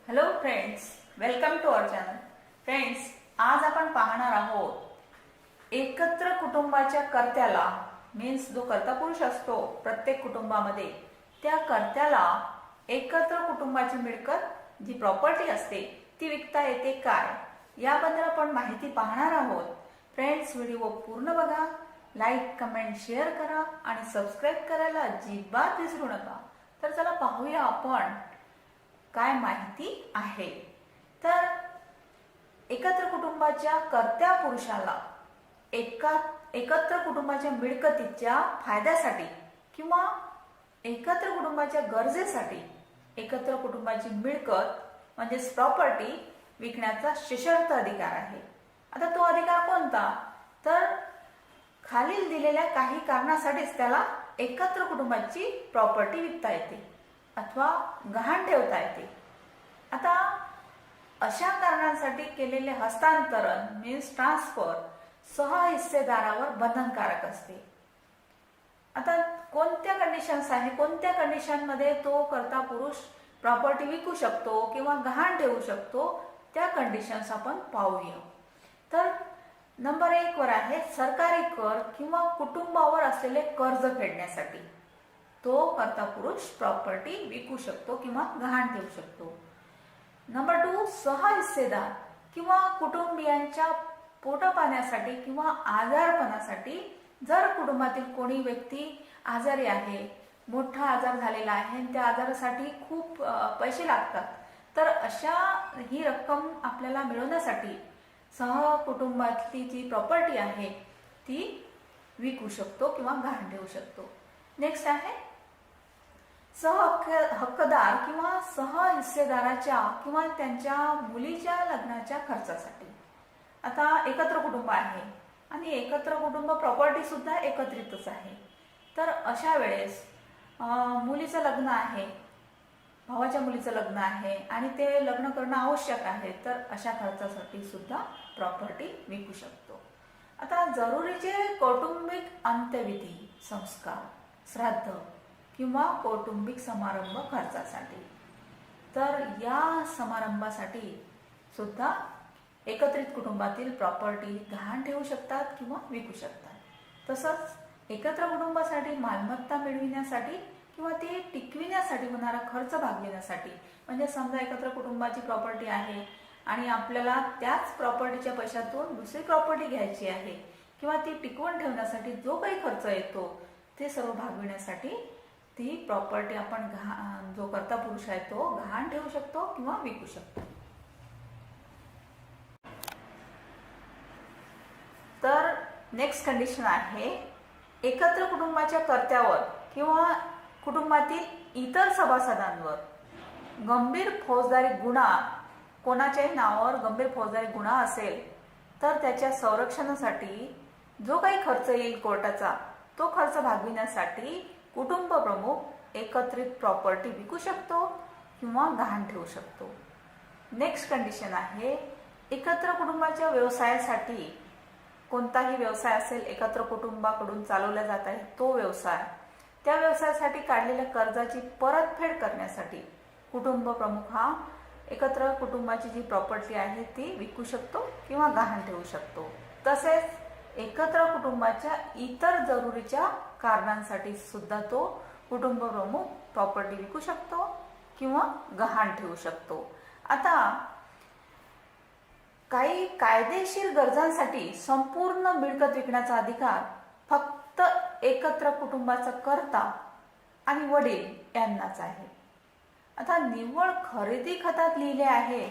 Hello friends, welcome to our channel. Friends, आज आपण पाहणार आहोत एकत्र कुटुंबाच्या कर्त्याला मीन्स जो कर्ता पुरुष असतो प्रत्येक कुटुंबामध्ये, त्या कर्त्याला एकत्र कुटुंबाची मिळकत जी प्रॉपर्टी असते ती विकता येते काय, याबद्दल आपण माहिती पाहणार आहोत. फ्रेंड्स, व्हिडिओ पूर्ण बघा, लाईक कमेंट शेअर करा आणि सबस्क्राईब करायला अजिबात विसरू नका. तर चला पाहूया आपण काय माहिती आहे. तर एकत्र कुटुंबाच्या कर्त्या पुरुषाला एकत्र कुटुंबाच्या मिळकतीच्या फायद्यासाठी किंवा एकत्र कुटुंबाच्या गरजेसाठी एकत्र कुटुंबाची मिळकत म्हणजेच प्रॉपर्टी विकण्याचा सशर्त अधिकार आहे. आता तो अधिकार कोणता? तर खालील दिलेल्या काही कारणासाठीच त्याला एकत्र कुटुंबाची प्रॉपर्टी विकता येते अथवा गहाण ठेवता येते. आता अशा कारणांसाठी केलेले हस्तांतरण मीन्स ट्रान्सफर सहहिस्सेदारावर बंधनकारक असते. आता कोणत्या कंडिशन्स आहे, कोणत्या कंडिशनमध्ये तो कर्ता पुरुष प्रॉपर्टी विकू शकतो किंवा गहाण ठेवू शकतो, त्या कंडिशन्स आपण पाहूया. तर नंबर 1 वर आहे सरकारी कर किंवा कुटुंबावर असलेले कर्ज फेडण्यासाठी तो कर्ता पुरुष प्रॉपर्टी विकू शकतो किंवा गहाण ठेवू शकतो. नंबर 2 सहहिस्सेदार किंवा कुटुंबियांच्या पोटापाण्यासाठी किंवा आजारपणासाठी, जर कुटुंबातील कोणी व्यक्ती आजारी आहे, मोठा आजार झालेला आहे आणि त्या आजारासाठी खूप पैसे लागतात, तर अशा ही रक्कम आपल्याला मिळवण्यासाठी सहकुटुंबातली जी प्रॉपर्टी आहे ती विकू शकतो किंवा गहाण ठेवू शकतो. नेक्स्ट आहे हक्कदार किंवा सहहिस्सेदाराच्या किंवा त्यांच्या मुलीच्या लग्नाच्या खर्चासाठी. आता एकत्र कुटुंब आहे आणि एकत्र कुटुंब प्रॉपर्टी सुद्धा एकत्रितच आहे. तर अशा वेळेस मुलीचं लग्न आहे, भावाच्या मुलीचं लग्न आहे आणि ते लग्न करणं आवश्यक आहे, तर अशा खर्चासाठी सुद्धा प्रॉपर्टी विकू शकतो. आता जरुरीचे कौटुंबिक अंत्यविधी, संस्कार, श्राद्ध किंवा कौटुंबिक समारंभ खर्चासाठी, तर या समारंभासाठी सुद्धा एकत्रित कुटुंबातील प्रॉपर्टी गहाण ठेवू शकतात किंवा विकू शकतात. तसंच एकत्र कुटुंबासाठी मालमत्ता मिळविण्यासाठी किंवा ते टिकविण्यासाठी होणारा खर्च भागविण्यासाठी, म्हणजे समजा एकत्र कुटुंबाची प्रॉपर्टी आहे आणि आपल्याला त्याच प्रॉपर्टीच्या पैशातून दुसरी प्रॉपर्टी घ्यायची आहे किंवा ती टिकवून ठेवण्यासाठी जो काही खर्च येतो ते सर्व भागविण्यासाठी ती प्रॉपर्टी आपण जो कर्ता पुरुष आहे तो गहाण ठेवू शकतो किंवा विकू शकतो. तर नेक्स्ट कंडिशन आहे एकत्र कुटुंबाच्या कर्त्यावर किंवा कुटुंबातील इतर सभासदांवर गंभीर फौजदारी गुन्हा, कोणाच्याही नावावर गंभीर फौजदारी गुन्हा असेल तर त्याच्या संरक्षणासाठी जो काही खर्च येईल कोर्टाचा, तो खर्च भागविण्यासाठी कुटुंब प्रमुख एकत्रित प्रॉपर्टी विकू शकतो किंवा गहाण ठेवू शकतो. नेक्स्ट कंडिशन आहे एकत्र कुटुंबाच्या व्यवसायासाठी, कोणताही व्यवसाय असेल एकत्र कुटुंबाकडून चालवला जात आहे तो व्यवसाय, त्या व्यवसायासाठी काढलेल्या कर्जाची परतफेड करण्यासाठी कुटुंब प्रमुख हा एकत्र कुटुंबाची जी प्रॉपर्टी आहे ती विकू शकतो किंवा गहाण ठेवू शकतो. तसेच एकत्र कुटुंबाच्या इतर जरुरीच्या कारणांसाठी सुद्धा तो कुटुंब प्रमुख प्रॉपर्टी विकू शकतो किंवा गहाण ठेवू शकतो. आता काही कायदेशीर गरजांसाठी संपूर्ण मिळकत विकण्याचा अधिकार फक्त एकत्र कुटुंबाचा कर्ता आणि वडील यांनाच आहे. आता निव्वळ खरेदी खतात लिहिले आहे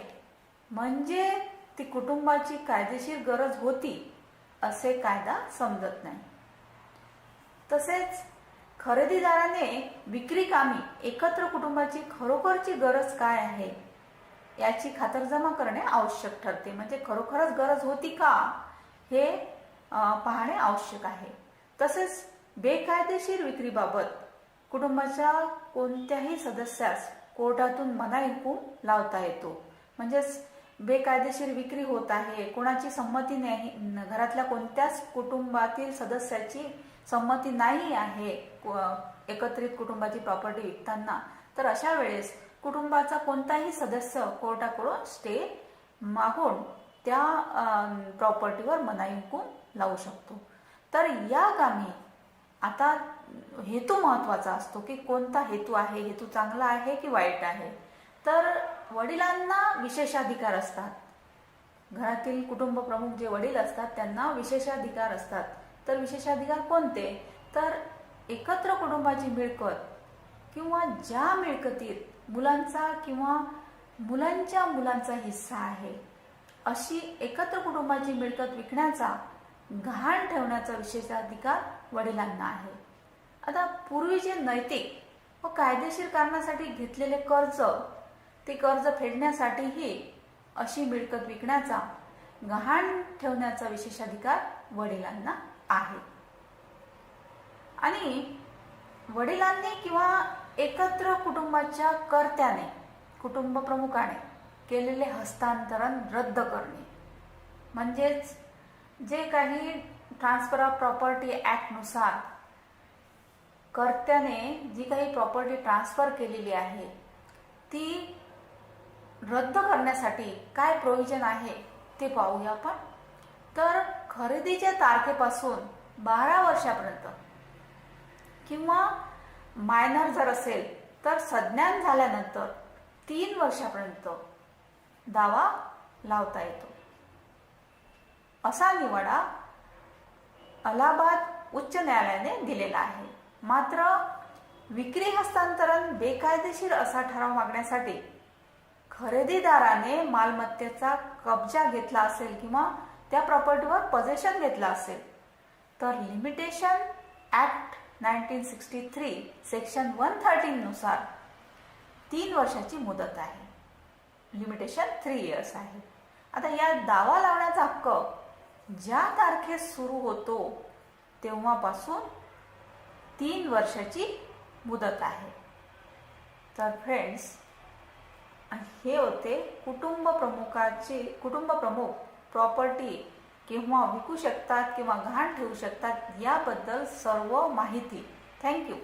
म्हणजे ती कुटुंबाची कायदेशीर गरज होती असे कायदा समजत नाही. तसेच खरेदीदाराने विक्री कामी एकत्र कुटुंबाची खरोखरची गरज काय आहे याची खातरजमा करणे आवश्यक ठरते. म्हणजे खरोखरच गरज होती का हे पाहणे आवश्यक आहे. तसेच बेकायदेशीर विक्रीबाबत कुटुंबाच्या कोणत्याही सदस्यास कोर्टातून मनाई हुकूम लावता येतो. म्हणजेच बेकायदेशीर विक्री होत आहे, कोणाची संमती नाही, घरातल्या कोणत्याच कुटुंबातील सदस्याची संमती नाही आहे एकत्रित कुटुंबाची प्रॉपर्टी विकताना, तर अशा वेळेस कुटुंबाचा कोणताही सदस्य कोर्टाकडून स्टे मागून त्या प्रॉपर्टीवर मनाई हुकूम लावू शकतो. तर या कामी आता हेतू महत्वाचा असतो की कोणता हेतू आहे, हेतू चांगला आहे की वाईट आहे. तर वडिलांना विशेषाधिकार असतात. घरातील कुटुंब प्रमुख जे वडील असतात त्यांना विशेषाधिकार असतात. तर विशेषाधिकार कोणते? तर एकत्र कुटुंबाची मिळकत किंवा ज्या मिळकतीत मुलांचा किंवा मुलांच्या मुलांचा हिस्सा आहे अशी एकत्र कुटुंबाची मिळकत विकण्याचा, गहाण ठेवण्याचा विशेषाधिकार वडिलांना आहे. आता पूर्वीचे नैतिक व कायदेशीर कारणासाठी घेतलेले कर्ज, ते कर्ज फेडण्यासाठीही अशी मिळकत विकण्याचा, गहाण ठेवण्याचा विशेषाधिकार वडिलांना आहे. आणि वडिलांनी किंवा एकत्र कुटुंबाच्या कर्त्याने, कुटुंब प्रमुखाने केलेले हस्तांतरण रद्द करणे, म्हणजेच जे काही ट्रान्सफर ऑफ प्रॉपर्टी ॲक्टनुसार कर्त्याने जी काही प्रॉपर्टी ट्रान्सफर केलेली आहे ती रद्द करण्यासाठी काय प्रोव्हिजन आहे ते पाहूया आपण. तर खरेदीच्या तारखेपासून 12 वर्षापर्यंत किंवा मायनर जर असेल तर संज्ञान झाल्यानंतर 3 वर्षापर्यंत दावा लावता येतो. असा निवाडा अलाहाबाद उच्च न्यायालयाने दिलेला आहे. मात्र विक्री हस्तांतरण बेकायदेशीर असा ठराव मागण्यासाठी खरेदीदाराने मालमत्तेचा कब्जा घेतला असेल किंवा त्या प्रॉपर्टीवर पोझेशन घेतला असेल तर लिमिटेशन ॲक्ट 1963 सेक्शन 113 नुसार 3 वर्षाची मुदत आहे. लिमिटेशन 3 इयर्स आहे. आता या दावा लावण्याचा हक्क ज्या तारखेस सुरू होतो तेव्हापासून 3 वर्षाची मुदत आहे. तर फ्रेंड्स, हे होते कुटुंब प्रमुख प्रॉपर्टी केव्हा विकू शकतात किंवा गहाण ठेवू शकतात याबद्दल सर्व माहिती. थँक्यू.